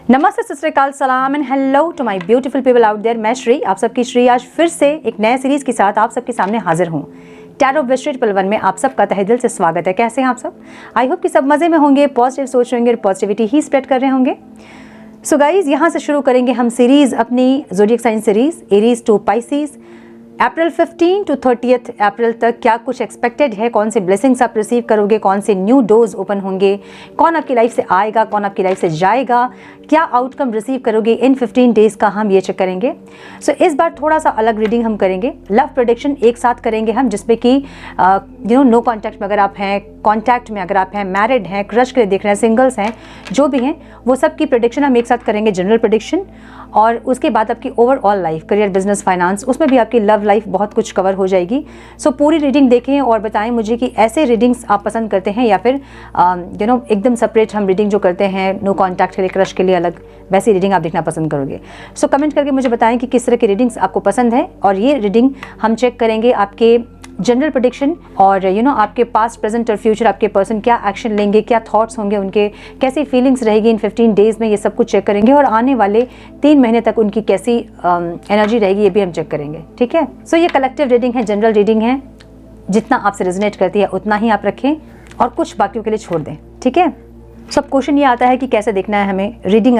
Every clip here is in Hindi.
नमस्ते, सत श्री अकाल, सलाम and hello to my beautiful people out there. मैं श्री, आप सबकी श्री आज फिर से एक नए सीरीज के साथ आप सबके सामने हाजिर हूँ। टैरो विस्ट्रेट पलवन में आप सबका तहे दिल से स्वागत है। कैसे हैं आप सब? आई होप कि सब मज़े में होंगे, पॉजिटिव सोच रहे होंगे और पॉजिटिविटी ही स्प्रेड कर रहे होंगे। सो गाइज, यहाँ से शुरू करेंगे हम सीरीज, अपनी zodiac sign series Aries to Pisces. April 15 to 30 April तक क्या कुछ एक्सपेक्टेड है, कौन से ब्लेसिंग्स आप रिसीव करोगे, कौन से न्यू डोर्स ओपन होंगे, कौन आपकी लाइफ से आएगा, कौन आपकी लाइफ से जाएगा, क्या आउटकम रिसीव करोगे इन 15 डेज का, हम ये चेक करेंगे। सो इस बार थोड़ा सा अलग रीडिंग हम करेंगे। लव प्रेडिक्शन एक साथ करेंगे हम, जिसमें कि नो कॉन्टैक्ट में अगर आप हैं, कॉन्टैक्ट में अगर आप हैं, मैरिड हैं, क्रश के लिए देख रहे हैं, सिंगल्स हैं, जो भी हैं वो सब की प्रेडिक्शन हम एक साथ करेंगे, जनरल प्रेडिक्शन। और उसके बाद आपकी overall life, career, business, finance, उसमें भी आपकी लव लाइफ बहुत कुछ कवर हो जाएगी। सो पूरी रीडिंग देखें और बताएं मुझे कि ऐसे रीडिंग्स आप पसंद करते हैं या फिर एकदम सेपरेट हम रीडिंग जो करते हैं, नो कॉन्टैक्ट के लिए, क्रश के लिए अलग, वैसी रीडिंग आप देखना पसंद करोगे। सो कमेंट करके मुझे बताएं कि किस तरह की रीडिंग्स आपको पसंद है। और ये रीडिंग हम चेक करेंगे आपके जनरल प्रेडिक्शन और आपके पास्ट, प्रेजेंट और फ्यूचर, आपके पर्सन क्या एक्शन लेंगे, क्या थॉट्स होंगे उनके, कैसी फीलिंग्स रहेगी इन 15 डेज में, ये सब कुछ चेक करेंगे। और आने वाले 3 महीने तक उनकी कैसी एनर्जी रहेगी, ये भी हम चेक करेंगे। ठीक है? सो ये कलेक्टिव रीडिंग है, जनरल रीडिंग है, जितना आपसे रेजोनेट करती है उतना ही आप रखें और कुछ बाकियों के लिए छोड़ दें। ठीक है? सब क्वेश्चन ये आता है कि कैसे देखना है हमें रीडिंग,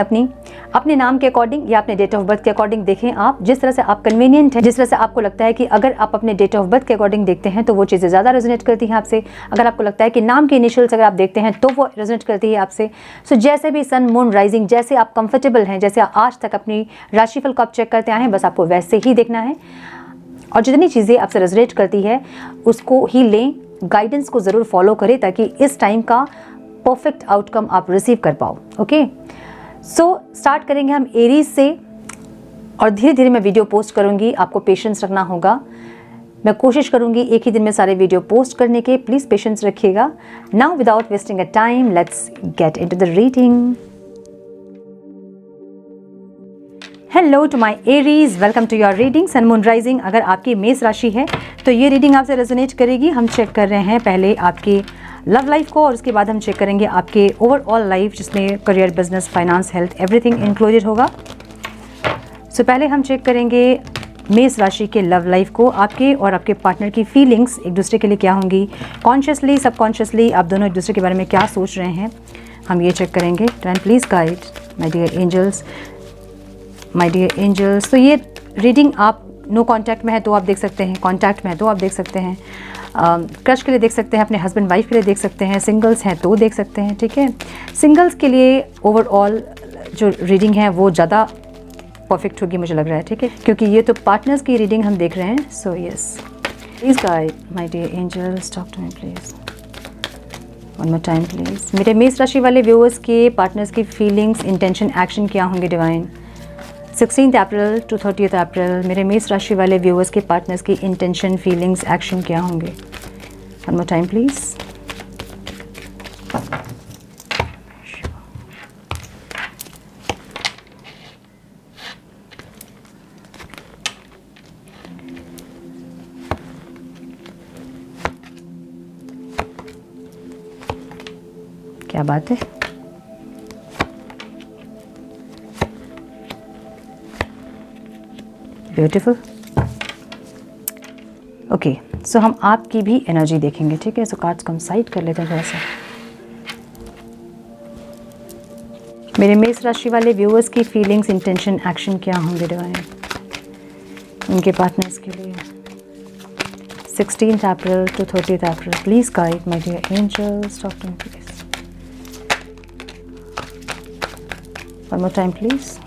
अपने नाम के अकॉर्डिंग या अपने डेट ऑफ बर्थ के अकॉर्डिंग देखें आप, जिस तरह से आप कन्वीनियंट है, जिस तरह से आपको लगता है कि अगर आप अपने डेट ऑफ बर्थ के अकॉर्डिंग देखते हैं तो वो चीज़ें ज़्यादा रेजोनेट करती हैं आपसे। अगर आपको लगता है कि नाम के इनिशियल्स अगर आप देखते हैं तो वो रेजोनेट करती है आपसे। सो जैसे भी सन, मून, राइजिंग, जैसे आप कंफर्टेबल हैं, जैसे आज तक अपनी राशिफल को आप चेक करते आए हैं, बस आपको वैसे ही देखना है। और जितनी चीज़ें आपसे रेजोनेट करती है उसको ही लें, गाइडेंस को ज़रूर फॉलो करें ताकि इस टाइम का परफेक्ट आउटकम आप रिसीव कर पाओ। ओके, सो स्टार्ट करेंगे हम एरीज से और धीरे धीरे मैं वीडियो पोस्ट करूंगी, आपको पेशेंस रखना होगा। मैं कोशिश करूंगी एक ही दिन में सारे वीडियो पोस्ट करने के, प्लीज़ पेशेंस रखिएगा। Now without wasting a time, let's get into the reading. Hello to my Aries, welcome to your reading. Sun, moon, rising अगर आपकी मेष राशि है तो ये रीडिंग आपसे रेजोनेट करेगी। हम चेक कर रहे हैं पहले आपकी लव लाइफ को और उसके बाद हम चेक करेंगे आपके ओवरऑल लाइफ, जिसमें career, business, finance, health, everything included होगा। सो पहले हम चेक करेंगे मेष राशि के लव लाइफ को, आपके और आपके पार्टनर की फीलिंग्स एक दूसरे के लिए क्या होंगी, कॉन्शियसली, सबकॉन्शियसली आप दोनों एक दूसरे के बारे में क्या सोच रहे हैं, हम ये चेक करेंगे। And please guide my dear angels, my dear angels. तो ये रीडिंग आप नो कॉन्टैक्ट में है तो आप देख सकते हैं, कॉन्टैक्ट में है तो आप देख सकते हैं, क्रश के लिए देख सकते हैं, अपने हस्बैंड वाइफ के लिए देख सकते हैं, सिंगल्स हैं तो देख सकते हैं। ठीक है? सिंगल्स के लिए ओवरऑल जो रीडिंग है वो ज़्यादा परफेक्ट होगी मुझे लग रहा है। ठीक है? क्योंकि ये तो पार्टनर्स की रीडिंग हम देख रहे हैं। So yes, please guide my dear angels, talk to me please, one more time please. मेरे मेष राशि वाले व्यूअर्स के पार्टनर्स की फीलिंग्स, इंटेंशन, एक्शन क्या होंगे डिवाइन। 16 अप्रैल टू 30 अप्रैल मेरे मेष राशि वाले व्यूअर्स के पार्टनर्स की इंटेंशन, फीलिंग्स, एक्शन क्या होंगे। One more time please. क्या बात है। ब्यूटीफुल। ओके, सो हम आपकी भी एनर्जी देखेंगे। ठीक है? सो कार्ड्स को हम साइड कर लेते हैं थोड़ा सा। मेरे मेष राशि वाले व्यूअर्स की फीलिंग्स, इंटेंशन, एक्शन क्या होंगे डिवाइन उनके पार्टनर्स के लिए। 16 April to 30 April, please guide my dear angels, talk to me please, one more time please.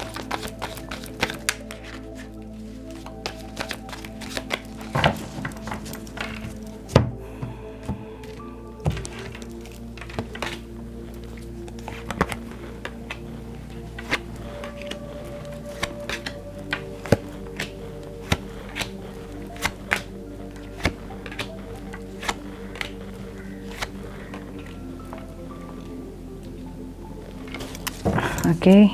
Okay,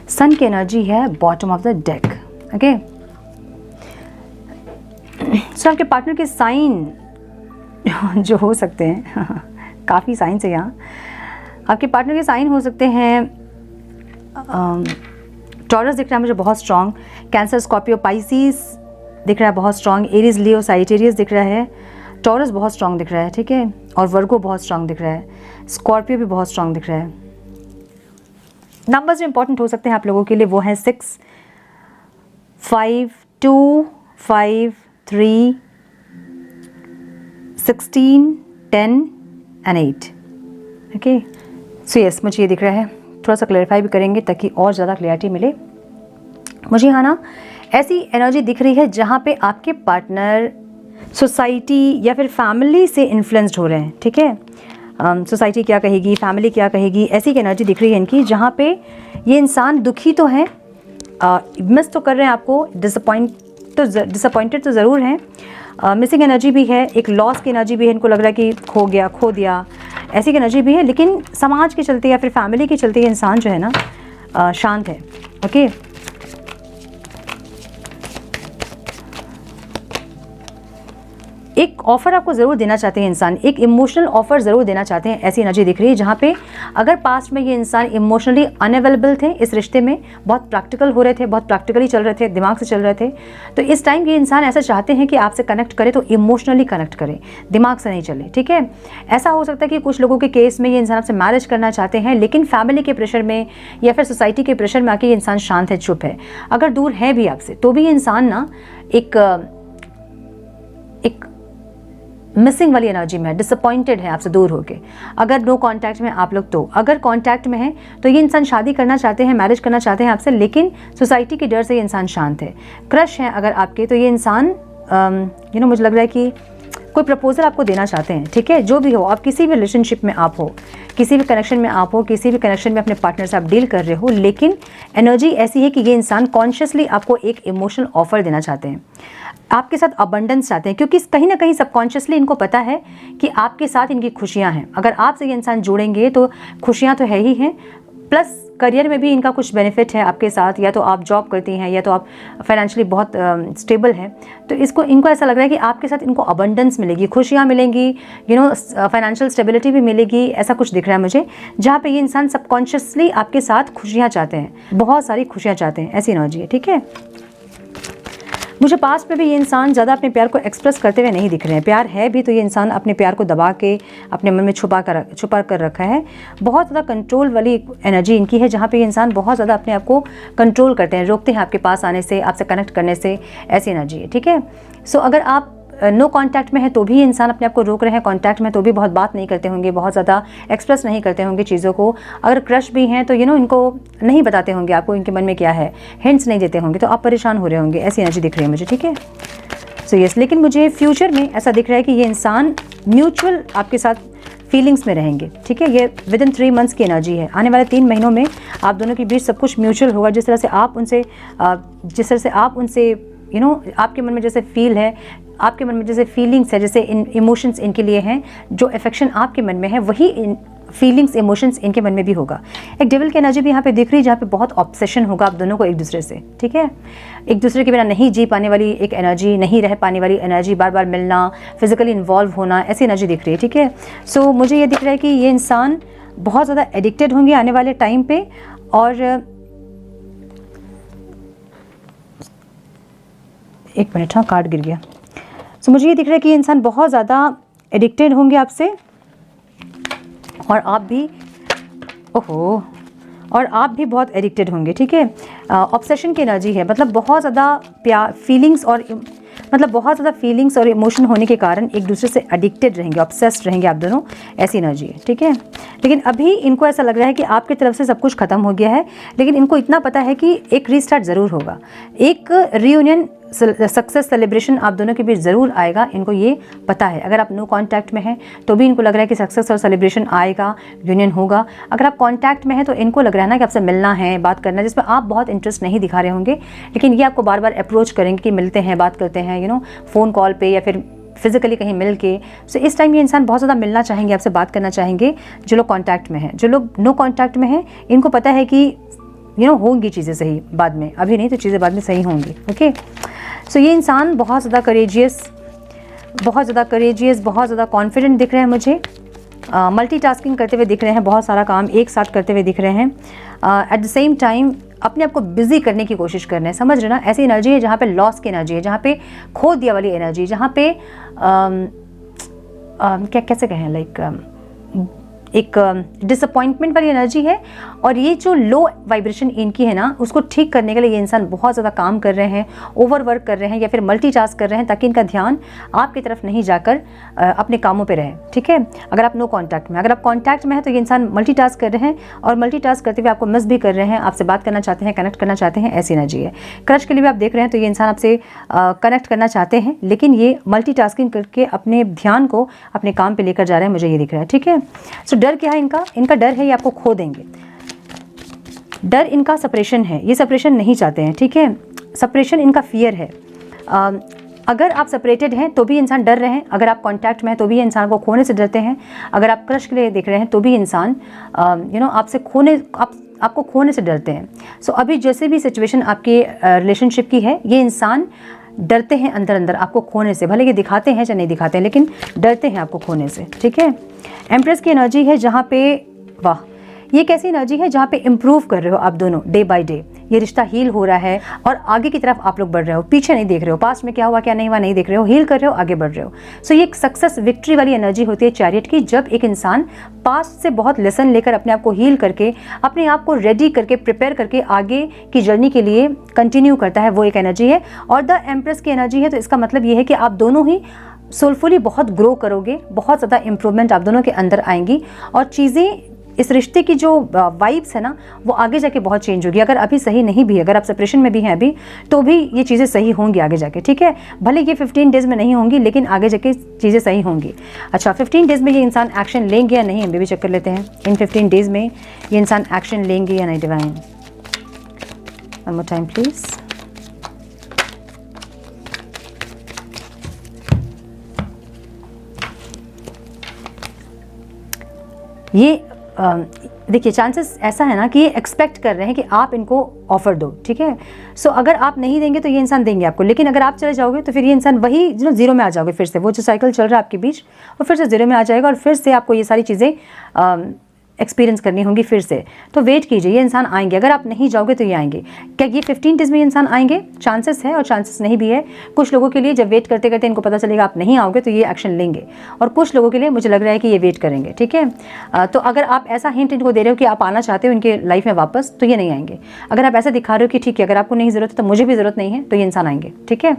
sun की एनर्जी है bottom of the deck. Okay, so आपके पार्टनर के साइन जो हो सकते हैं काफ़ी साइंस है यहाँ। आपके पार्टनर के साइन हो सकते हैं टॉरस दिख रहा है मुझे बहुत स्ट्रॉन्ग, कैंसर, स्कॉर्पियो, पाइसिस दिख रहा है बहुत स्ट्रॉन्ग, एरीज, लियो, साजिटेरियस दिख रहा है, टॉरस बहुत स्ट्रॉन्ग दिख रहा है, ठीक है, और वर्गो बहुत स्ट्रॉन्ग दिख रहा है, स्कॉर्पियो भी बहुत स्ट्रॉन्ग दिख रहा है। नंबर्स जो इंपॉर्टेंट हो सकते हैं आप लोगों के लिए वो हैं 6, 5, 2, 5, 3, 16, 10 एंड 8। ओके, सो यस मुझे ये दिख रहा है, थोड़ा सा क्लैरिफाई भी करेंगे ताकि और ज़्यादा क्लैरिटी मिले। मुझे यहाँ ना ऐसी एनर्जी दिख रही है जहाँ पे आपके पार्टनर सोसाइटी या फिर फैमिली से इन्फ्लुएंस्ड हो रहे हैं, ठीक है। सोसाइटी क्या कहेगी, फैमिली क्या कहेगी, ऐसी की एनर्जी दिख रही है इनकी, जहाँ पे ये इंसान दुखी तो हैं, मिस तो कर रहे हैं आपको, डिसअपॉइंटेड तो ज़रूर हैं, मिसिंग एनर्जी भी है, एक लॉस की एनर्जी भी है, इनको लग रहा है कि खो दिया, ऐसी की एनर्जी भी है। लेकिन समाज के चलते या फिर फैमिली के चलते ये इंसान जो है ना शांत है। ओके, एक ऑफ़र आपको ज़रूर देना चाहते हैं इंसान, एक इमोशनल ऑफ़र ज़रूर देना चाहते हैं, ऐसी एनर्जी दिख रही है, जहाँ पे अगर पास्ट में ये इंसान इमोशनली अनअवेलेबल थे, इस रिश्ते में बहुत प्रैक्टिकल हो रहे थे, बहुत प्रैक्टिकली चल रहे थे, दिमाग से चल रहे थे, तो इस टाइम ये इंसान ऐसा चाहते हैं कि आपसे कनेक्ट करे तो इमोशनली कनेक्ट करे, दिमाग से नहीं चले, ठीक है। ऐसा हो सकता है कि कुछ लोगों के केस में ये इंसान आपसे मैरिज करना चाहते हैं, लेकिन फैमिली के प्रेशर में या फिर सोसाइटी के प्रेशर में आके ये इंसान शांत है, चुप है। अगर दूर है भी आपसे तो भी ये इंसान ना एक मिसिंग वाली एनर्जी में है, डिसअपॉइंटेड है आपसे दूर होके। अगर नो कांटेक्ट में आप लोग, तो अगर कांटेक्ट में है तो ये इंसान शादी करना चाहते हैं, मैरिज करना चाहते हैं आपसे, लेकिन सोसाइटी के डर से ये इंसान शांत है। क्रश है अगर आपके, तो ये इंसान मुझे लग रहा है कि कोई प्रपोजल आपको देना चाहते हैं, ठीक है। जो भी हो, आप किसी भी रिलेशनशिप में आप हो, किसी भी कनेक्शन में आप हो, किसी भी कनेक्शन में अपने पार्टनर से आप डील कर रहे हो, लेकिन एनर्जी ऐसी है कि ये इंसान कॉन्शियसली आपको एक इमोशनल ऑफर देना चाहते हैं, आपके साथ अबंडेंस चाहते हैं, क्योंकि कहीं ना कहीं सबकॉन्शियसली इनको पता है कि आपके साथ इनकी खुशियां हैं। अगर आपसे ये इंसान जुड़ेंगे तो खुशियां तो है ही हैं, प्लस करियर में भी इनका कुछ बेनिफिट है आपके साथ, या तो आप जॉब करती हैं या तो आप फाइनेंशियली बहुत स्टेबल हैं, तो इनको ऐसा लग रहा है कि आपके साथ इनको अबंडेंस मिलेगी, खुशियाँ मिलेंगी, फाइनेंशियल स्टेबिलिटी भी मिलेगी, ऐसा कुछ दिख रहा है मुझे, जहाँ पे ये इंसान सबकॉन्शियसली आपके साथ खुशियाँ चाहते हैं, बहुत सारी खुशियाँ चाहते हैं, ऐसी एनर्जी है, ठीक है। मुझे पास्ट में भी ये इंसान ज़्यादा अपने प्यार को एक्सप्रेस करते हुए नहीं दिख रहे हैं। प्यार है भी तो ये इंसान अपने प्यार को दबा के अपने मन में छुपा कर रखा है। बहुत ज़्यादा कंट्रोल वाली एनर्जी इनकी है, जहाँ पे ये इंसान बहुत ज़्यादा अपने आप को कंट्रोल करते हैं, रोकते हैं आपके पास आने से, आपसे कनेक्ट करने से, ऐसी एनर्जी है, ठीक है। सो अगर आप नो कांटेक्ट में है तो भी इंसान अपने आप को रोक रहे हैं, कांटेक्ट में तो भी बहुत बात नहीं करते होंगे, बहुत ज़्यादा एक्सप्रेस नहीं करते होंगे चीज़ों को। अगर क्रश भी हैं तो इनको नहीं बताते होंगे आपको इनके मन में क्या है, हिंट्स नहीं देते होंगे, तो आप परेशान हो रहे होंगे, ऐसी एनर्जी दिख रही है मुझे, ठीक है। सो यस, लेकिन मुझे फ्यूचर में ऐसा दिख रहा है कि ये इंसान म्यूचुअल आपके साथ फीलिंग्स में रहेंगे, ठीक है। ये विद इन 3 मंथ्स की एनर्जी है। आने वाले 3 महीनों में आप दोनों के बीच सब कुछ म्यूचुअल होगा। जिस तरह से आप उनसे आपके मन में जैसे फील है, आपके मन में जैसे फीलिंग्स है, जैसे इमोशंस इनके लिए हैं, जो अफेक्शन आपके मन में है, वही फीलिंग्स इमोशंस इनके मन में भी होगा। एक डेविल की एनर्जी भी यहाँ पे दिख रही है, जहाँ पे बहुत ऑब्सेशन होगा आप दोनों को एक दूसरे से, ठीक है। एक दूसरे के बिना नहीं जी पाने वाली एक एनर्जी, नहीं रह पाने वाली एनर्जी, बार बार मिलना, फिजिकली इन्वॉल्व होना, ऐसी एनर्जी दिख रही है, ठीक है। सो मुझे ये दिख रहा है कि ये इंसान बहुत ज़्यादा एडिक्टेड होंगे आने वाले टाइम पे, और एक मिनट, हाँ कार्ड गिर गया। सो मुझे ये दिख रहा है कि ये इंसान बहुत ज़्यादा एडिक्टेड होंगे आपसे, और आप भी बहुत एडिक्टेड होंगे, ठीक है। ऑब्सेशन की एनर्जी है, मतलब बहुत ज़्यादा प्यार, फीलिंग्स और इमोशन होने के कारण एक दूसरे से एडिक्टेड रहेंगे, ऑब्सेस्ड रहेंगे आप दोनों, ऐसी एनर्जी है, ठीक है। लेकिन अभी इनको ऐसा लग रहा है कि आपकी तरफ से सब कुछ खत्म हो गया है, लेकिन इनको इतना पता है कि एक रीस्टार्ट ज़रूर होगा, एक रीयूनियन, सक्सेस सेलिब्रेशन आप दोनों के बीच ज़रूर आएगा, इनको ये पता है। अगर आप नो कांटेक्ट में हैं तो भी इनको लग रहा है कि सक्सेस और सेलिब्रेशन आएगा, यूनियन होगा। अगर आप कांटेक्ट में हैं तो इनको लग रहा है ना कि आपसे मिलना है, बात करना है, जिसमें आप बहुत इंटरेस्ट नहीं दिखा रहे होंगे, लेकिन ये आपको बार बार अप्रोच करेंगे कि मिलते हैं, बात करते हैं, फ़ोन कॉल पे या फिर फिजिकली कहीं मिल के। सो इस टाइम ये इंसान बहुत ज़्यादा मिलना चाहेंगे, आपसे बात करना चाहेंगे, जो लोग कॉन्टैक्ट में हैं। जो लोग नो कॉन्टैक्ट में हैं, इनको पता है कि होंगी चीज़ें सही बाद में, अभी नहीं तो चीज़ें बाद में सही होंगी, ओके। सो ये इंसान बहुत ज़्यादा करेजियस, बहुत ज़्यादा कॉन्फिडेंट दिख रहा है मुझे, मल्टीटास्किंग करते हुए दिख रहे हैं, बहुत सारा काम एक साथ करते हुए दिख रहे हैं। एट द सेम टाइम अपने आप को बिजी करने की कोशिश कर रहे हैं, समझ रहे ना। ऐसी एनर्जी है जहाँ पे लॉस की एनर्जी है, जहाँ पे खो दिया वाली एनर्जी, जहाँ पे क्या कैसे कहें, लाइक एक डिसअपॉइंटमेंट वाली एनर्जी है। और ये जो लो वाइब्रेशन इनकी है ना, उसको ठीक करने के लिए ये इंसान बहुत ज़्यादा काम कर रहे हैं, ओवरवर्क कर रहे हैं या फिर मल्टीटास्क कर रहे हैं, ताकि इनका ध्यान आपकी तरफ नहीं जाकर अपने कामों पे रहे, ठीक है। अगर आप नो कांटेक्ट में, अगर आप कांटेक्ट में हैं तो ये इंसान मल्टीटास्क कर रहे हैं, और मल्टीटास्क करते हुए आपको मिस भी कर रहे हैं, आपसे बात करना चाहते हैं, कनेक्ट करना चाहते हैं, ऐसी एनर्जी है। क्रश के लिए भी आप देख रहे हैं तो ये इंसान आपसे कनेक्ट करना चाहते हैं, लेकिन ये मल्टीटास्किंग करके अपने ध्यान को अपने काम पे लेकर जा रहे हैं, मुझे ये दिख रहा है, ठीक है। सो डर क्या है इनका डर है ये आपको खो देंगे। डर इनका सेपरेशन है, ये सेपरेशन नहीं चाहते हैं, ठीक है। सेपरेशन इनका फियर है। अगर आप सेपरेटेड हैं तो भी इंसान डर रहे हैं, अगर आप कांटेक्ट में हैं तो भी इंसान को खोने से डरते हैं, अगर आप क्रश के लिए देख रहे हैं तो भी इंसान आपसे आपको खोने से डरते हैं। सो अभी जैसे भी सिचुएशन आपके रिलेशनशिप की है, ये इंसान डरते हैं अंदर अंदर आपको खोने से, भले ये दिखाते हैं या नहीं दिखाते हैं, लेकिन डरते हैं आपको खोने से, ठीक है। एम्प्रेस की एनर्जी है जहाँ पे, वाह, ये कैसी एनर्जी है जहाँ पे इम्प्रूव कर रहे हो आप दोनों डे बाय डे। ये रिश्ता हील हो रहा है और आगे की तरफ आप लोग बढ़ रहे हो, पीछे नहीं देख रहे हो, पास्ट में क्या हुआ क्या नहीं हुआ नहीं देख रहे हो, हील कर रहे हो, आगे बढ़ रहे हो। सो ये एक सक्सेस विक्ट्री वाली एनर्जी होती है चैरियट की, जब एक इंसान पास्ट से बहुत लेसन लेकर अपने आप को हील करके, अपने आप को रेडी करके, प्रिपेयर करके आगे की जर्नी के लिए कंटिन्यू करता है, वो एक एनर्जी है। और द एम्प्रेस की एनर्जी है, तो इसका मतलब ये है कि आप दोनों ही सोलफुली बहुत ग्रो करोगे, बहुत ज़्यादा इंप्रूवमेंट आप दोनों के अंदर आएंगी, और चीज़ें, इस रिश्ते की जो वाइब्स है ना, वो आगे जाके बहुत चेंज होगी। अगर अभी सही नहीं भी, अगर आप सेपरेशन में भी हैं अभी, तो भी ये चीज़ें सही होंगी आगे जाके, ठीक है। भले ये 15 डेज़ में नहीं होंगी, लेकिन आगे जाके चीज़ें सही होंगी। अच्छा, 15 डेज़ में ये इंसान एक्शन लेंगे या नहीं, हम भी चेक कर लेते हैं। इन 15 डेज़ में ये इंसान एक्शन लेंगे या नहीं। Divine, one more time please. ये देखिए, चांसेस ऐसा है ना कि ये एक्सपेक्ट कर रहे हैं कि आप इनको ऑफर दो, ठीक है। सो अगर आप नहीं देंगे तो ये इंसान देंगे आपको, लेकिन अगर आप चले जाओगे तो फिर ये इंसान वही जीरो में आ जाओगे, फिर से वो जो साइकिल चल रहा है आपके बीच, वो फिर से जीरो में आ जाएगा, और फिर से आपको ये सारी चीज़ें एक्सपीरियंस करनी होंगी फिर से। तो वेट कीजिए, ये इंसान आएंगे। अगर आप नहीं जाओगे तो ये आएंगे। क्या ये 15 डेज़ में ये इंसान आएंगे? चांसेस है और चांसेस नहीं भी है। कुछ लोगों के लिए जब वेट करते करते इनको पता चलेगा आप नहीं आओगे तो ये एक्शन लेंगे, और कुछ लोगों के लिए मुझे लग रहा है कि ये वेट करेंगे, ठीक है। तो अगर आप ऐसा हिंट इनको दे रहे हो कि आप आना चाहते हो इनके लाइफ में वापस, तो ये नहीं आएंगे। अगर आप ऐसा दिखा रहे हो कि ठीक है, अगर आपको नहीं ज़रूरत है तो मुझे भी ज़रूरत नहीं है, तो ये इंसान आएंगे, ठीक है।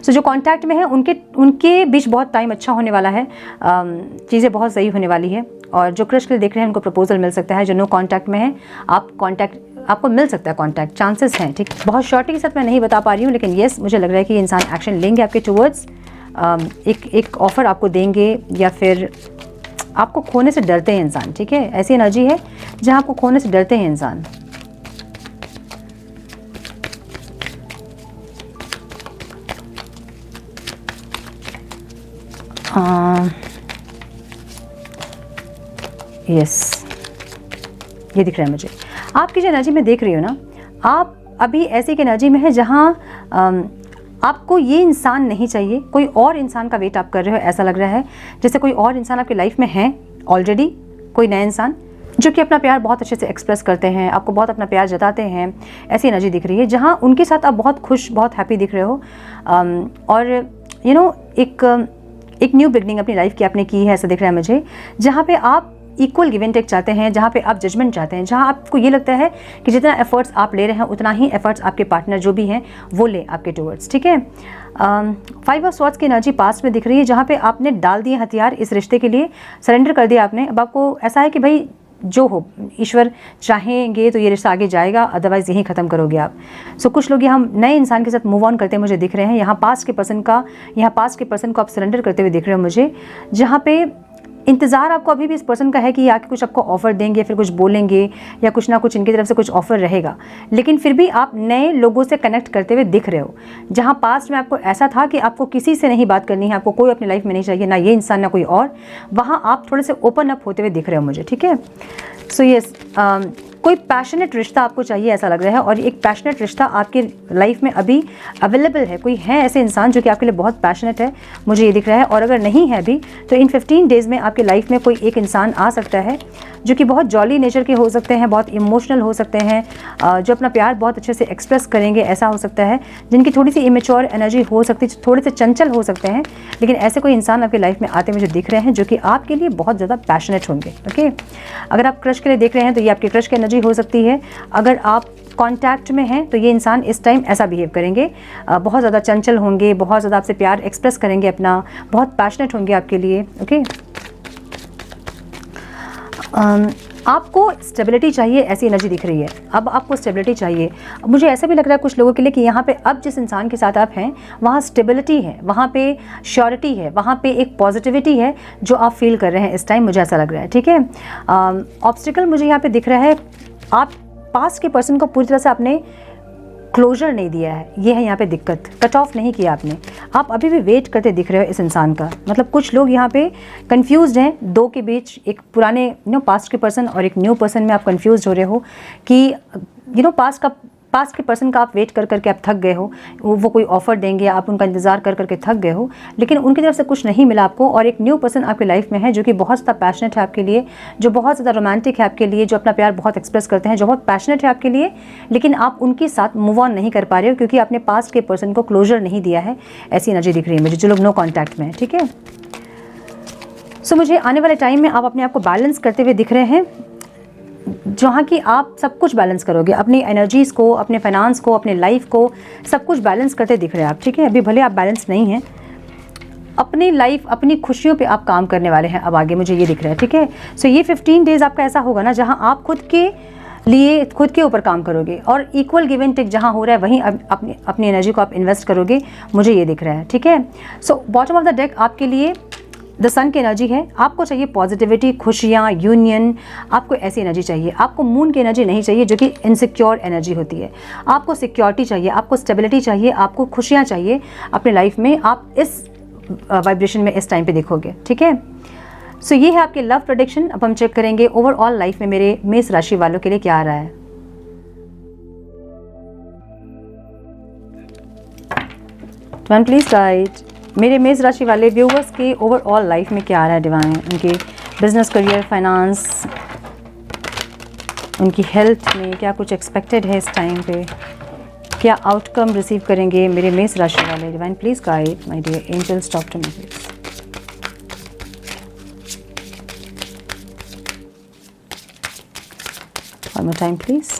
सो जो कॉन्टैक्ट में है उनके बीच बहुत टाइम अच्छा होने वाला है, चीज़ें बहुत सही होने वाली है। और जो क्रश के लिए देख रहे हैं उनको प्रपोजल मिल सकता है। जो नो कांटेक्ट में है, आपको मिल सकता है कांटेक्ट, चांसेस हैं, ठीक। बहुत शॉर्टी के साथ मैं नहीं बता पा रही हूँ, लेकिन येस, मुझे लग रहा है कि इंसान एक्शन लेंगे आपके टूवर्ड्स, एक ऑफ़र आपको देंगे, या फिर आपको खोने से डरते हैं इंसान, ठीक है। ऐसी एनर्जी है जहाँ आपको खोने से डरते हैं इंसान। यस, ये दिख रहा है मुझे। आपकी जो एनर्जी मैं देख रही हूँ ना, आप अभी ऐसी एक एनर्जी में है जहाँ आपको ये इंसान नहीं चाहिए, कोई और इंसान का वेट आप कर रहे हो। ऐसा लग रहा है जैसे कोई और इंसान आपकी लाइफ में है ऑलरेडी, कोई नया इंसान जो कि अपना प्यार बहुत अच्छे से एक्सप्रेस करते हैं, आपको बहुत अपना प्यार जताते हैं। ऐसी एनर्जी दिख रही है जहाँ उनके साथ आप बहुत खुश, बहुत हैप्पी दिख रहे हो। और एक न्यू बिगनिंग अपनी लाइफ की आपने की है, ऐसा दिख रहा है मुझे, जहाँ पे आप इक्वल गिव एंड टेक चाहते हैं, जहाँ पे आप जजमेंट चाहते हैं, जहाँ आपको ये लगता है कि जितना एफर्ट्स आप ले रहे हैं उतना ही एफर्ट्स आपके पार्टनर जो भी हैं वो ले आपके टूवर्ड्स, ठीक है। 5 ऑफ स्वॉर्ड्स की एनर्जी पास्ट में दिख रही है, जहाँ पे आपने डाल दिए हथियार इस रिश्ते के लिए, सरेंडर कर दिया आपने। अब आपको ऐसा है कि भाई जो हो, ईश्वर चाहेंगे तो ये रिश्ता आगे जाएगा, अदरवाइज़ यहीं ख़त्म करोगे आप। सो कुछ लोग यहाँ नए इंसान के साथ मूव ऑन करते मुझे दिख रहे हैं। यहाँ पास्ट के पर्सन को आप सरेंडर करते हुए दिख रहे हो मुझे, जहाँ पे इंतज़ार आपको अभी भी इस पर्सन का है कि आके कुछ आपको ऑफ़र देंगे, फिर कुछ बोलेंगे, या कुछ ना कुछ इनकी तरफ से कुछ ऑफ़र रहेगा, लेकिन फिर भी आप नए लोगों से कनेक्ट करते हुए दिख रहे हो। जहाँ पास्ट में आपको ऐसा था कि आपको किसी से नहीं बात करनी है, आपको कोई अपनी लाइफ में नहीं चाहिए, ना ये इंसान ना कोई और, वहाँ आप थोड़े से ओपन अप होते हुए दिख रहे हो मुझे, ठीक है। सो यस, कोई पैशनेट रिश्ता आपको चाहिए ऐसा लग रहा है, और एक पैशनेट रिश्ता आपके लाइफ में अभी अवेलेबल है। कोई है ऐसे इंसान जो कि आपके लिए बहुत पैशनेट है, मुझे ये दिख रहा है। और अगर नहीं है अभी तो इन 15 डेज़ में आपकी लाइफ में कोई एक इंसान आ सकता है जो कि बहुत जॉली नेचर के हो सकते हैं, बहुत इमोशनल हो सकते हैं, जो अपना प्यार बहुत अच्छे से एक्सप्रेस करेंगे, ऐसा हो सकता है। जिनकी थोड़ी सी इमेच्योर एनर्जी हो सकती है, थोड़े से चंचल हो सकते हैं, लेकिन ऐसे कोई इंसान आपकी लाइफ में आते मुझे दिख रहे हैं जो कि आपके लिए बहुत ज़्यादा पैशनेट होंगे। ओके, अगर आप क्रश के लिए देख रहे हैं तो ये आपके क्रश की एनर्जी हो सकती है। अगर आप कांटेक्ट में हैं तो ये इंसान इस टाइम ऐसा बिहेव करेंगे, बहुत ज़्यादा चंचल होंगे, बहुत ज़्यादा आपसे प्यार एक्सप्रेस करेंगे अपना, बहुत पैशनेट होंगे आपके लिए। ओके, आपको स्टेबिलिटी चाहिए, ऐसी एनर्जी दिख रही है। अब आपको स्टेबिलिटी चाहिए। मुझे ऐसा भी लग रहा है कुछ लोगों के लिए कि यहाँ पे अब जिस इंसान के साथ आप हैं वहाँ स्टेबिलिटी है, वहाँ पे श्योरिटी है, वहाँ पे एक पॉजिटिविटी है जो आप फील कर रहे हैं इस टाइम, मुझे ऐसा लग रहा है। ठीक है, ऑब्स्टिकल मुझे यहाँ पे दिख रहा है, आप पास्ट के पर्सन को पूरी तरह से आपने क्लोजर नहीं दिया है, ये है यहाँ पे दिक्कत। कट ऑफ नहीं किया आपने, आप अभी भी वेट करते दिख रहे हो इस इंसान का। मतलब कुछ लोग यहाँ पे कंफ्यूज्ड हैं दो के बीच, एक पुराने पास्ट के पर्सन और एक न्यू पर्सन में आप कंफ्यूज हो रहे हो कि पास्ट के पर्सन का आप वेट कर करके आप थक गए हो, वो कोई ऑफर देंगे, आप उनका इंतजार कर करके थक गए हो, लेकिन उनकी तरफ से कुछ नहीं मिला आपको। और एक न्यू पर्सन आपकी लाइफ में है जो कि बहुत ज़्यादा पैशनेट है आपके लिए, जो बहुत ज़्यादा रोमांटिक है आपके लिए, जो अपना प्यार बहुत एक्सप्रेस करते हैं, जो बहुत पैशनेट है आपके लिए, लेकिन आप उनके साथ मूव ऑन नहीं कर पा रहे हो क्योंकि आपने पास्ट के पर्सन को क्लोजर नहीं दिया है। ऐसी एनर्जी दिख रही है मुझे, जो लोग नो कॉन्टैक्ट में है। ठीक है, सो मुझे आने वाले टाइम में आप अपने आप को बैलेंस करते हुए दिख रहे हैं, जहाँ कि आप सब कुछ बैलेंस करोगे, अपनी एनर्जीज़ को, अपने फाइनेंस को, अपने लाइफ को, सब कुछ बैलेंस करते दिख रहे हैं आप। ठीक है, अभी भले आप बैलेंस नहीं हैं, अपनी लाइफ, अपनी खुशियों पे आप काम करने वाले हैं अब आगे, मुझे ये दिख रहा है। ठीक है, सो ये 15 डेज़ आपका ऐसा होगा ना जहाँ आप खुद के लिए, खुद के ऊपर काम करोगे, और इक्वल गिव एंड टेक जहाँ हो रहा है वहीं अपनी एनर्जी को आप इन्वेस्ट करोगे, मुझे ये दिख रहा है। ठीक है, so bottom of the deck आपके लिए द सन की एनर्जी है। आपको चाहिए पॉजिटिविटी, खुशियाँ, यूनियन, आपको ऐसी एनर्जी चाहिए। आपको मून की एनर्जी नहीं चाहिए जो कि इनसिक्योर एनर्जी होती है। आपको सिक्योरिटी चाहिए, आपको स्टेबिलिटी चाहिए, आपको खुशियाँ चाहिए अपने लाइफ में। आप इस वाइब्रेशन में इस टाइम पे देखोगे। ठीक है, सो ये है आपके लव प्रेडिक्शन। अब हम चेक करेंगे ओवरऑल लाइफ में मेरे मेष राशि वालों के लिए क्या आ रहा है। डिवाइन प्लीज गाइड मेरे मेष राशि वाले व्यूवर्स के ओवरऑल लाइफ में क्या आ रहा है डिवाइन, उनके बिजनेस, करियर, फाइनेंस, उनकी हेल्थ में क्या कुछ एक्सपेक्टेड है इस टाइम पे, क्या आउटकम रिसीव करेंगे मेरे मेष राशि वाले। Divine please guide my dear angels, talk to me please. One more time please.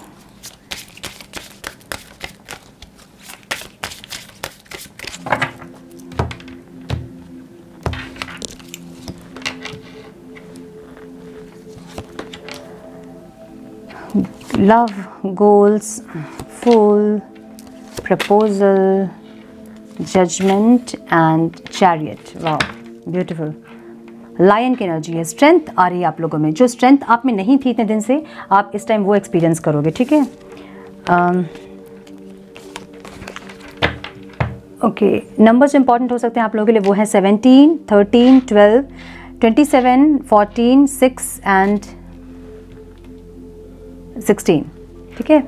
Love, goals, Fool, proposal, judgment and chariot. Wow, beautiful. Lion की एनर्जी है, स्ट्रेंथ आ रही है आप लोगों में। जो स्ट्रेंथ आप में नहीं थी इतने दिन से, आप इस टाइम वो एक्सपीरियंस करोगे। ठीक है, ओके, नंबर्स इंपॉर्टेंट हो सकते हैं आप लोगों के लिए, वो है 17, 13, 12, 27, 14, 6 एंड 16। ठीक है,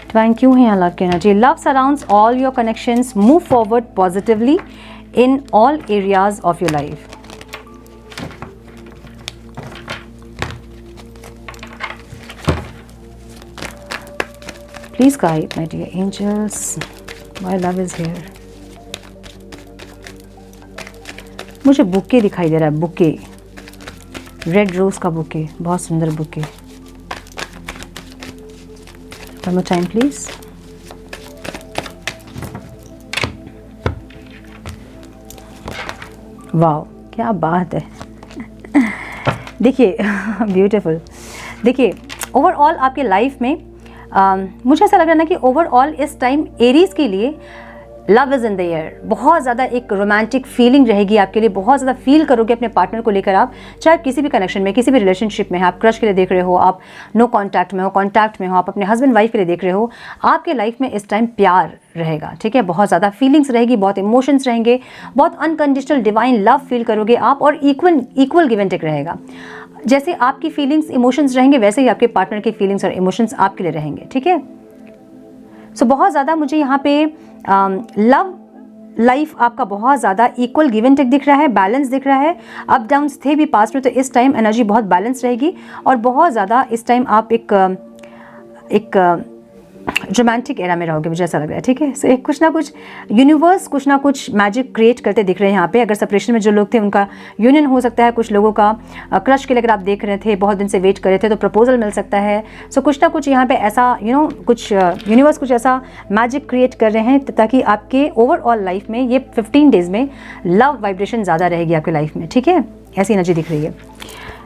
डिवाइन क्यों है यहाँ लव की energy. Love surrounds all your connections, move forward positively in all areas of your life. Please guide my dear angels, my love is here. मुझे बुके दिखाई दे रहा है, बुके, रेड रोज का बुके, बहुत सुंदर bouquet. One more time please. Wow, क्या बात है। देखिए ब्यूटीफुल। देखिए ओवरऑल आपके लाइफ में मुझे ऐसा लग रहा है ना कि ओवरऑल इस टाइम एरीज के लिए love is in the air, बहुत ज़्यादा एक रोमांटिक फीलिंग रहेगी आपके लिए, बहुत ज़्यादा फील करोगे अपने पार्टनर को लेकर। आप चाहे किसी भी कनेक्शन में, किसी भी रिलेशनशिप में, आप क्रश के लिए देख रहे हो, आप नो कॉन्टैक्ट में हो, कॉन्टैक्ट में हो, आप अपने हस्बैंड वाइफ के लिए देख रहे हो, आपके लाइफ में इस टाइम प्यार रहेगा। ठीक है, बहुत ज़्यादा फीलिंग्स रहेगी, बहुत इमोशंस रहेंगे, बहुत अनकंडीशनल डिवाइन लव फील करोगे आप, और इक्वल गिव एंड टेक रहेगा। जैसे आपकी फीलिंग्स इमोशंस रहेंगे वैसे ही आपके पार्टनर की फीलिंग्स और इमोशंस आपके लिए रहेंगे, ठीक है। सो बहुत ज़्यादा मुझे यहाँ पे लव लाइफ आपका बहुत ज़्यादा इक्वल गिव एंड टेक दिख रहा है, बैलेंस दिख रहा है। अप डाउन्स थे भी पास्ट में, तो इस टाइम एनर्जी बहुत बैलेंस रहेगी और बहुत ज़्यादा इस टाइम आप एक रोमांटिक एरा में रहोगे, मुझे ऐसा लग रहा है, ठीक है। सो एक कुछ ना कुछ यूनिवर्स कुछ ना कुछ मैजिक क्रिएट करते दिख रहे हैं यहाँ पे। अगर सेपरेशन में जो लोग थे उनका यूनियन हो सकता है, कुछ लोगों का क्रश के लिए अगर आप देख रहे थे, बहुत दिन से वेट कर रहे थे तो प्रपोजल मिल सकता है। सो कुछ ना कुछ यहाँ पे ऐसा कुछ यूनिवर्स कुछ ऐसा मैजिक क्रिएट कर रहे हैं ताकि आपके ओवरऑल लाइफ में ये 15 डेज में लव वाइब्रेशन ज़्यादा रहेगी आपके लाइफ में, ठीक है। ऐसी एनर्जी दिख रही है।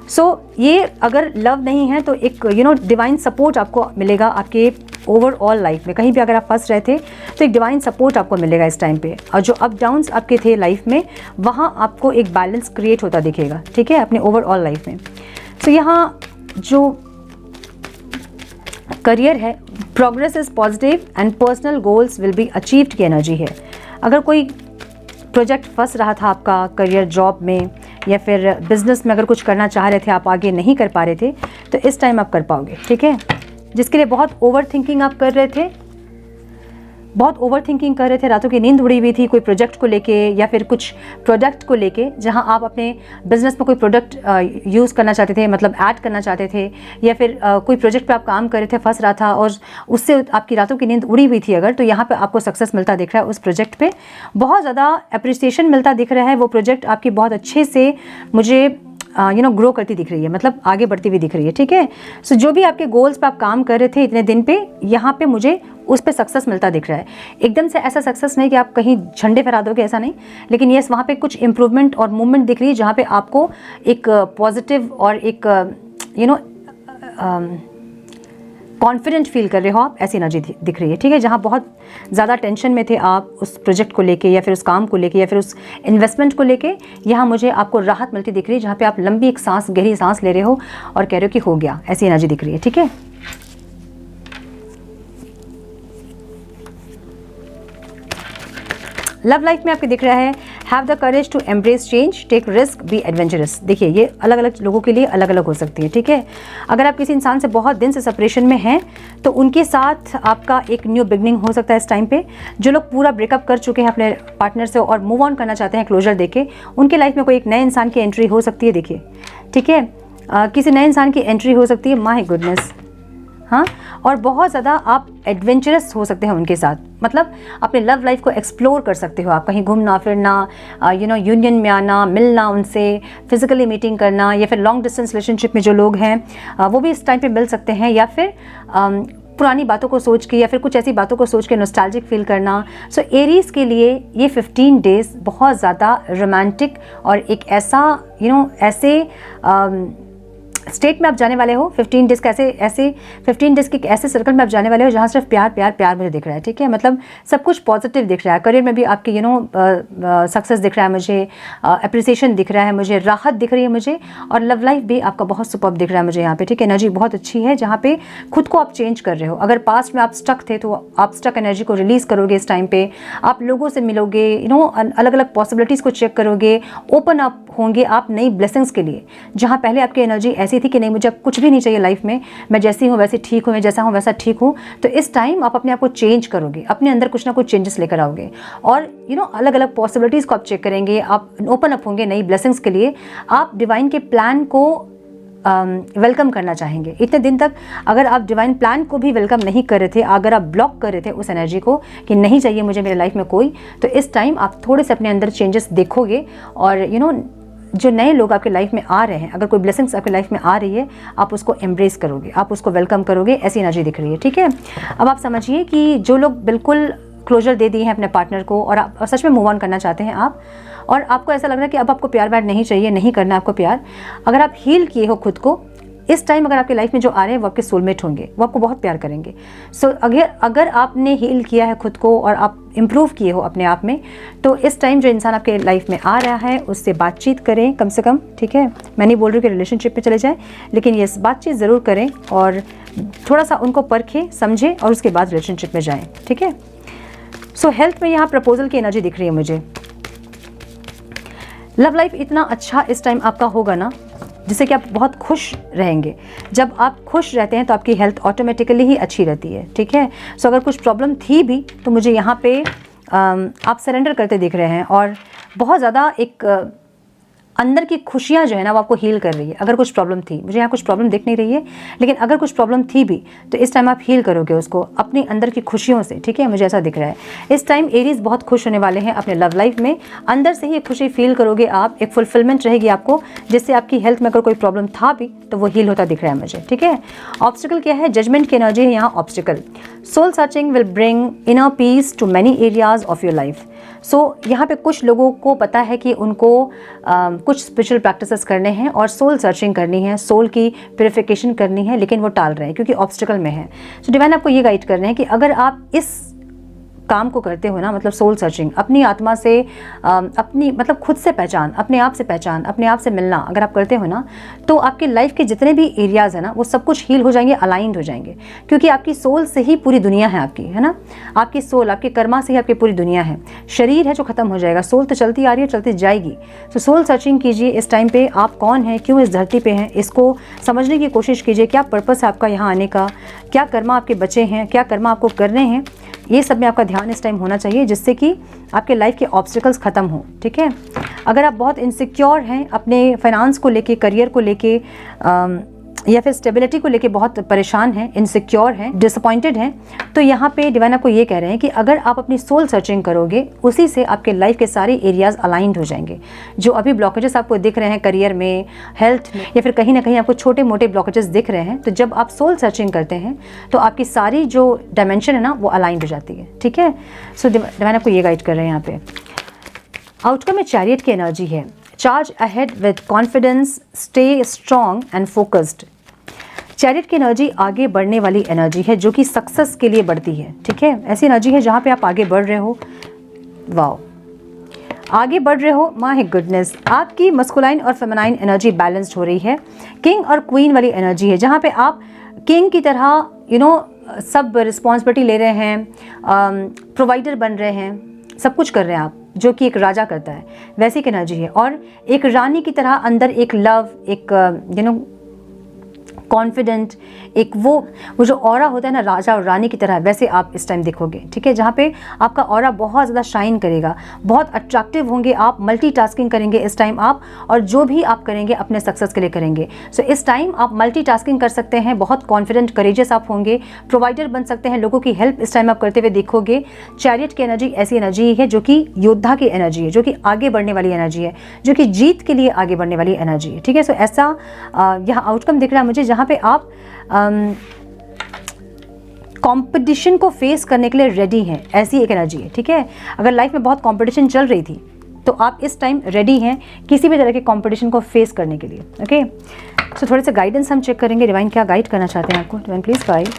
सो ये अगर लव नहीं है तो एक डिवाइन सपोर्ट आपको मिलेगा आपके ओवरऑल लाइफ में। कहीं भी अगर आप फंस रहे थे तो एक डिवाइन सपोर्ट आपको मिलेगा इस टाइम पे, और जो अप डाउन्स आपके थे लाइफ में वहाँ आपको एक बैलेंस क्रिएट होता दिखेगा, ठीक है, अपने ओवरऑल लाइफ में। सो यहाँ जो करियर है, progress is positive and personal goals will be achieved की एनर्जी है। अगर कोई प्रोजेक्ट फंस रहा था आपका करियर, जॉब में या फिर बिजनेस में, अगर कुछ करना चाह रहे थे आप आगे नहीं कर पा रहे थे, तो इस टाइम आप कर पाओगे, ठीक है। जिसके लिए बहुत ओवर थिंकिंग आप कर रहे थे, बहुत ओवर थिंकिंग कर रहे थे, रातों की नींद उड़ी हुई थी कोई प्रोजेक्ट को लेके या फिर कुछ प्रोडक्ट को लेके, जहां आप अपने बिजनेस में कोई प्रोडक्ट यूज़ करना चाहते थे, मतलब ऐड करना चाहते थे, या फिर कोई प्रोजेक्ट पे आप काम कर रहे थे, फंस रहा था और उससे आपकी रातों की नींद उड़ी हुई थी अगर, तो यहाँ पे आपको सक्सेस मिलता दिख रहा है। उस प्रोजेक्ट पे बहुत ज़्यादा अप्रिसिएशन मिलता दिख रहा है। वो प्रोजेक्ट आपकी बहुत अच्छे से मुझे ग्रो करती दिख रही है, मतलब आगे बढ़ती हुई दिख रही है, ठीक है। सो जो भी आपके गोल्स पे आप काम कर रहे थे इतने दिन पे, यहाँ पे मुझे उस पे सक्सेस मिलता दिख रहा है। एकदम से ऐसा सक्सेस नहीं कि आप कहीं झंडे फहरा दोगे, ऐसा नहीं, लेकिन यस वहाँ पे कुछ इंप्रूवमेंट और मूवमेंट दिख रही है जहाँ पे आपको एक पॉजिटिव और एक कॉन्फिडेंट फील कर रहे हो आप, ऐसी एनर्जी दिख रही है, ठीक है। जहाँ बहुत ज़्यादा टेंशन में थे आप उस प्रोजेक्ट को लेके या फिर उस काम को लेके या फिर उस इन्वेस्टमेंट को लेके, यहाँ मुझे आपको राहत मिलती दिख रही है, जहाँ पे आप लंबी एक सांस, गहरी सांस ले रहे हो और कह रहे हो कि हो गया, ऐसी एनर्जी दिख रही है, ठीक है। लव लाइफ में आपके दिख रहा है have the courage to embrace change, take risk, be adventurous. देखिए ये अलग अलग लोगों के लिए अलग अलग हो सकती है, ठीक है। अगर आप किसी इंसान से बहुत दिन से सेपरेशन में हैं तो उनके साथ आपका एक न्यू बिगनिंग हो सकता है इस टाइम पे। जो लोग पूरा ब्रेकअप कर चुके हैं अपने पार्टनर से और मूव ऑन करना चाहते हैं क्लोजर देके, उनके लाइफ में कोई एक नए इंसान की एंट्री हो सकती है, देखिए, ठीक है। किसी नए इंसान की एंट्री हो सकती है, माय गुडनेस, हाँ। और बहुत ज़्यादा आप एडवेंचरस हो सकते हैं उनके साथ, मतलब अपने लव लाइफ को एक्सप्लोर कर सकते हो आप, कहीं घूमना फिरना, यूनियन में आना, मिलना उनसे, फिजिकली मीटिंग करना, या फिर लॉन्ग डिस्टेंस रिलेशनशिप में जो लोग हैं वो भी इस टाइम पे मिल सकते हैं, या फिर पुरानी बातों को सोच के या फिर कुछ ऐसी बातों को सोच के नॉस्टैल्जिक फील करना। सो एरीज के लिए ये 15 डेज बहुत ज़्यादा रोमांटिक और एक ऐसा ऐसे स्टेट में आप जाने वाले हो। 15 डेज का ऐसे 15 डेज के ऐसे सर्कल में आप जाने वाले हो जहाँ सिर्फ प्यार प्यार प्यार मुझे दिख रहा है, ठीक है। मतलब सब कुछ पॉजिटिव दिख रहा है, करियर में भी आपके सक्सेस दिख रहा है मुझे, अप्रिसिएशन दिख रहा है मुझे, राहत दिख रही है मुझे, और लव लाइफ भी आपका बहुत सुपर्ब दिख रहा है मुझे यहाँ पे, ठीक है। एनर्जी बहुत अच्छी है जहाँ पे खुद को आप चेंज कर रहे हो। अगर पास्ट में आप स्टक थे तो आप स्टक एनर्जी को रिलीज़ करोगे इस टाइम पे, आप लोगों से मिलोगे, अलग अलग पॉसिबिलिटीज़ को चेक करोगे, ओपन अप होंगे आप नई ब्लेसिंग्स के लिए। जहाँ पहले आपकी एनर्जी ऐसी थी कि नहीं मुझे अब कुछ भी नहीं चाहिए लाइफ में, मैं जैसी हूँ वैसे ठीक हूँ, मैं जैसा हूँ वैसा ठीक हूँ, तो इस टाइम आप अपने आप को चेंज करोगे, अपने अंदर कुछ ना कुछ चेंजेस लेकर आओगे और अलग अलग पॉसिबिलिटीज़ को आप चेक करेंगे, आप ओपन अप होंगे नई ब्लेसिंग्स के लिए। आप डिवाइन के प्लान को वेलकम करना चाहेंगे। इतने दिन तक अगर आप डिवाइन प्लान को भी वेलकम नहीं कर रहे थे, अगर आप ब्लॉक कर रहे थे उस एनर्जी को कि नहीं चाहिए मुझे मेरे लाइफ में कोई, तो इस टाइम आप थोड़े से अपने अंदर चेंजेस देखोगे और जो नए लोग आपके लाइफ में आ रहे हैं, अगर कोई ब्लेसिंग्स आपके लाइफ में आ रही है, आप उसको एम्ब्रेस करोगे, आप उसको वेलकम करोगे, ऐसी एनर्जी दिख रही है, ठीक है। अब आप समझिए कि जो लोग बिल्कुल क्लोजर दे दिए हैं अपने पार्टनर को और आप सच में मूव ऑन करना चाहते हैं आप, और आपको ऐसा लग रहा है कि अब आपको प्यार व्यार नहीं चाहिए, नहीं करना आपको प्यार, अगर आप हील किए हो खुद को, इस टाइम अगर आपके लाइफ में जो आ रहे हैं वो आपके सोलमेट होंगे, वो आपको बहुत प्यार करेंगे। सो अगर आपने हील किया है खुद को और आप इम्प्रूव किए हो अपने आप में, तो इस टाइम जो इंसान आपके लाइफ में आ रहा है उससे बातचीत करें कम से कम, ठीक है। मैं नहीं बोल रही हूँ कि रिलेशनशिप में चले जाएं, लेकिन ये बातचीत ज़रूर करें और थोड़ा सा उनको परखें, समझें और उसके बाद रिलेशनशिप में जाएँ, ठीक है। सो हेल्थ में यहाँ प्रपोजल की एनर्जी दिख रही है मुझे। लव लाइफ इतना अच्छा इस टाइम आपका होगा ना, जिससे कि आप बहुत खुश रहेंगे। जब आप खुश रहते हैं तो आपकी हेल्थ ऑटोमेटिकली ही अच्छी रहती है, ठीक है। सो अगर कुछ प्रॉब्लम थी भी तो मुझे यहाँ पे आप सरेंडर करते दिख रहे हैं और बहुत ज़्यादा एक अंदर की खुशियाँ जो है ना वो आपको हील कर रही है। अगर कुछ प्रॉब्लम थी, मुझे यहाँ कुछ प्रॉब्लम दिख नहीं रही है, लेकिन अगर कुछ प्रॉब्लम थी भी तो इस टाइम आप हील करोगे उसको अपनी अंदर की खुशियों से, ठीक है। मुझे ऐसा दिख रहा है इस टाइम एरीज बहुत खुश होने वाले हैं अपने लव लाइफ में। अंदर से ही एक खुशी फील करोगे आप, एक फुलफिलमेंट रहेगी आपको, जिससे आपकी हेल्थ में अगर कोई प्रॉब्लम था भी तो वो हील होता दिख रहा है मुझे, ठीक है। ऑब्स्टिकल क्या है? जजमेंट की एनर्जी है यहाँ obstacle. Soul searching will bring inner peace to many areas of your life. So यहाँ पे कुछ लोगों को पता है कि उनको कुछ स्पिरिचुअल प्रैक्टिसेस करने हैं और सोल सर्चिंग करनी है, सोल की प्योरिफिकेशन करनी है, लेकिन वो टाल रहे हैं क्योंकि ऑब्स्टिकल में है। सो डिवाइन आपको ये गाइड कर रहे हैं कि अगर आप इस काम को करते हो ना, मतलब सोल सर्चिंग, अपनी आत्मा से अपनी मतलब खुद से पहचान, अपने आप से पहचान, अपने आप से मिलना अगर आप करते हो ना, तो आपकी लाइफ के जितने भी एरियाज़ है ना वो सब कुछ हील हो जाएंगे, अलाइंड हो जाएंगे, क्योंकि आपकी सोल से ही पूरी दुनिया है आपकी, है ना। आपकी सोल, आपके कर्मा से ही आपकी पूरी दुनिया है। शरीर है जो ख़त्म हो जाएगा, सोल तो चलती आ रही है, चलती जाएगी। तो सोल सर्चिंग कीजिए इस टाइम पे, आप कौन हैं, क्यों इस धरती पे हैं, इसको समझने की कोशिश कीजिए। क्या पर्पस है आपका यहाँ आने का, क्या कर्मा आपके बचे हैं, क्या कर्मा आपको करने हैं, ये सब में आपका ध्यान इस टाइम होना चाहिए, जिससे कि आपके लाइफ के ऑब्स्टिकल्स ख़त्म हो, ठीक है। अगर आप बहुत इनसिक्योर हैं अपने फाइनेंस को लेके, करियर को लेके या फिर स्टेबिलिटी को लेके बहुत परेशान हैं, इनसिक्योर हैं, डिसअपॉइंटेड हैं, तो यहाँ पे डिवाइन आपको ये कह रहे हैं कि अगर आप अपनी सोल सर्चिंग करोगे, उसी से आपके लाइफ के सारे एरियाज अलाइंड हो जाएंगे। जो अभी ब्लॉकेजेस आपको दिख रहे हैं करियर में, हेल्थ में, या फिर कहीं ना कहीं आपको छोटे मोटे ब्लॉकेजेस दिख रहे हैं, तो जब आप सोल सर्चिंग करते हैं तो आपकी सारी जो डायमेंशन है ना वो अलाइंड हो जाती है, ठीक है। सो डिवाइन आपको ये गाइड कर रहे हैं यहाँ पे। आउटकम में चैरियट की एनर्जी है। Charge ahead with confidence, stay strong and focused. Chariot की एनर्जी आगे बढ़ने वाली एनर्जी है, जो कि सक्सेस के लिए बढ़ती है, ठीक है। ऐसी एनर्जी है जहाँ पे आप आगे बढ़ रहे हो, वाओ, आगे बढ़ रहे हो, माय गुडनेस। आपकी मस्कुलाइन और फेमिनाइन एनर्जी बैलेंस्ड हो रही है। किंग और क्वीन वाली एनर्जी है, जहाँ पे आप किंग की तरह सब रिस्पॉन्सिबिलिटी ले रहे हैं, प्रोवाइडर बन रहे हैं, सब कुछ कर रहे हैं आप, जो कि एक राजा करता है, वैसी एक एनर्जी है। और एक रानी की तरह अंदर एक लव, एक कॉन्फिडेंट, एक वो जो ऑरा होता है ना राजा और रानी की तरह, वैसे आप इस टाइम दिखोगे, ठीक है। जहाँ पे आपका ऑरा बहुत ज़्यादा शाइन करेगा, बहुत अट्रैक्टिव होंगे आप, मल्टीटास्किंग करेंगे इस टाइम आप, और जो भी आप करेंगे अपने सक्सेस के लिए करेंगे। सो इस टाइम आप मल्टीटास्किंग कर सकते हैं, बहुत कॉन्फिडेंट, करेजियस आप होंगे, प्रोवाइडर बन सकते हैं, लोगों की हेल्प इस टाइम आप करते हुए दिखोगे। चैरियट की एनर्जी ऐसी एनर्जी है जो कि योद्धा की एनर्जी है, जो कि आगे बढ़ने वाली एनर्जी है, जो कि जीत के लिए आगे बढ़ने वाली एनर्जी है, ठीक है। सो ऐसा यहाँ आउटकम दिख रहा है मुझे, जहाँ पे आप कंपटीशन को फेस करने के लिए रेडी हैं, ऐसी एक एनर्जी है, ठीक है। अगर लाइफ में बहुत कंपटीशन चल रही थी तो आप इस टाइम रेडी हैं किसी भी तरह के कंपटीशन को फेस करने के लिए, ओके। सो थोड़े से गाइडेंस हम चेक करेंगे, डिवाइन क्या गाइड करना चाहते हैं आपको। Divine please guide,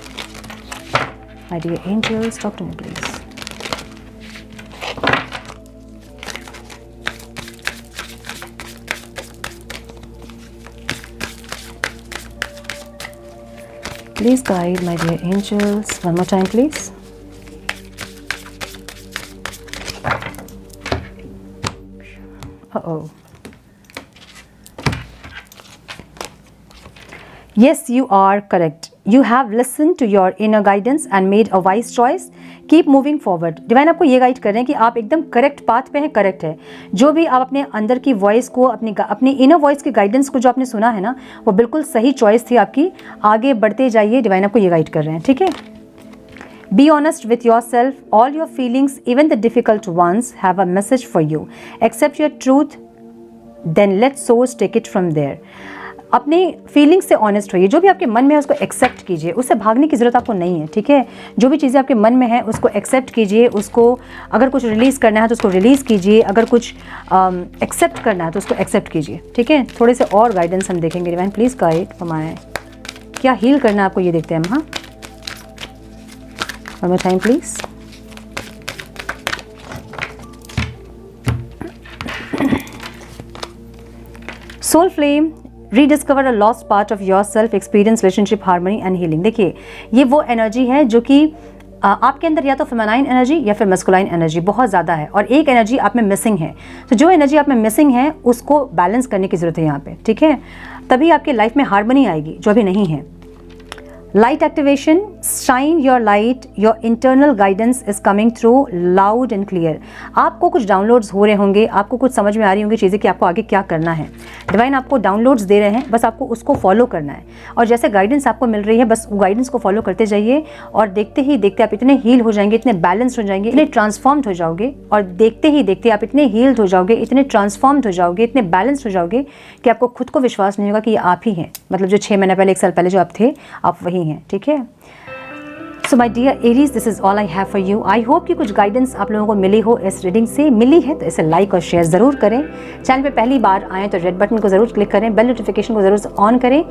my dear angels, talk to me please. Please guide, my dear angels. One more time, please. Uh-oh. Yes, you are correct. You have listened to your inner guidance and made a wise choice. Keep moving forward. Divine आपको ये गाइड कर रहे हैं कि आप एकदम करेक्ट पाथ पे हैं, करेक्ट है। जो भी आप अपने अंदर की वॉइस को, अपनी इनर वॉइस की गाइडेंस को जो आपने सुना है ना, वो बिल्कुल सही चॉइस थी आपकी। आगे बढ़ते जाइए, डिवाइन आपको ये गाइड कर रहे हैं, ठीक है। Be honest with yourself, all your feelings, even the difficult ones, have a message for you. Accept your truth, then let source take it from there. अपने फीलिंग्स से ऑनेस्ट होइए, जो भी आपके मन में है उसको एक्सेप्ट कीजिए, उससे भागने की ज़रूरत आपको नहीं है, ठीक है। जो भी चीज़ें आपके मन में है उसको एक्सेप्ट कीजिए, उसको अगर कुछ रिलीज़ करना है तो उसको रिलीज़ कीजिए, अगर कुछ एक्सेप्ट करना है तो उसको एक्सेप्ट कीजिए, ठीक है। थोड़े से और गाइडेंस हम देखेंगे, डिवाइन प्लीज़ गाइड फॉर क्या हील करना है आपको, ये देखते हैं हम। हाँ, one more time please. Soul flame, rediscover a lost part of yourself, experience relationship harmony and healing. देखिए, ये वो एनर्जी है जो कि आपके अंदर या तो फेमिनाइन एनर्जी या फिर मस्कुलाइन एनर्जी बहुत ज़्यादा है, और एक एनर्जी आप में मिसिंग है। तो जो एनर्जी आप में मिसिंग है उसको बैलेंस करने की ज़रूरत है यहाँ पे, ठीक है। तभी आपकी लाइफ में हार्मनी आएगी, जो अभी नहीं है। Light activation, shine your light, your internal guidance is coming through loud and clear. आपको कुछ डाउनलोड्स हो रहे होंगे, आपको कुछ समझ में आ रही होंगी चीज़ें कि आपको आगे क्या करना है। डिवाइन आपको डाउनलोड्स दे रहे हैं, बस आपको उसको फॉलो करना है। और जैसे गाइडेंस आपको मिल रही है, बस वो गाइडेंस को फॉलो करते जाइए और देखते ही देखते आप इतने हील हो जाएंगे, इतने बैलेंस्ड हो जाएंगे, इतने ट्रांसफॉर्म्ड हो जाओगे। और देखते ही देखते आप इतने हील्ड हो जाओगे, इतने ट्रांसफॉर्म्ड हो जाओगे, इतने बैलेंस्ड हो जाओगे कि आपको खुद को विश्वास नहीं होगा कि ये आप ही हैं। मतलब जो 6 महीने पहले, 1 साल पहले जो आप थे, आप वही हैं। ठीक है। So my dear Aries, this is all I have for you. I hope कि कुछ गाइडेंस आप लोगों को मिली हो इस रीडिंग से। मिली है तो इसे लाइक और शेयर ज़रूर करें। चैनल पे पहली बार आएँ तो रेड बटन को ज़रूर क्लिक करें, बेल नोटिफिकेशन को ज़रूर ऑन करें।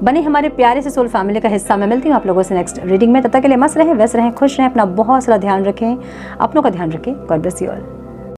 बने हमारे प्यारे से सोल फैमिली का हिस्सा। मैं मिलती हूँ आप लोगों से नेक्स्ट रीडिंग में। तब तक के लिए मस्त रहें, व्यस्त रहें, खुश रहें, अपना बहुत सारा ध्यान रखें, अपनों का ध्यान रखें। God bless you all.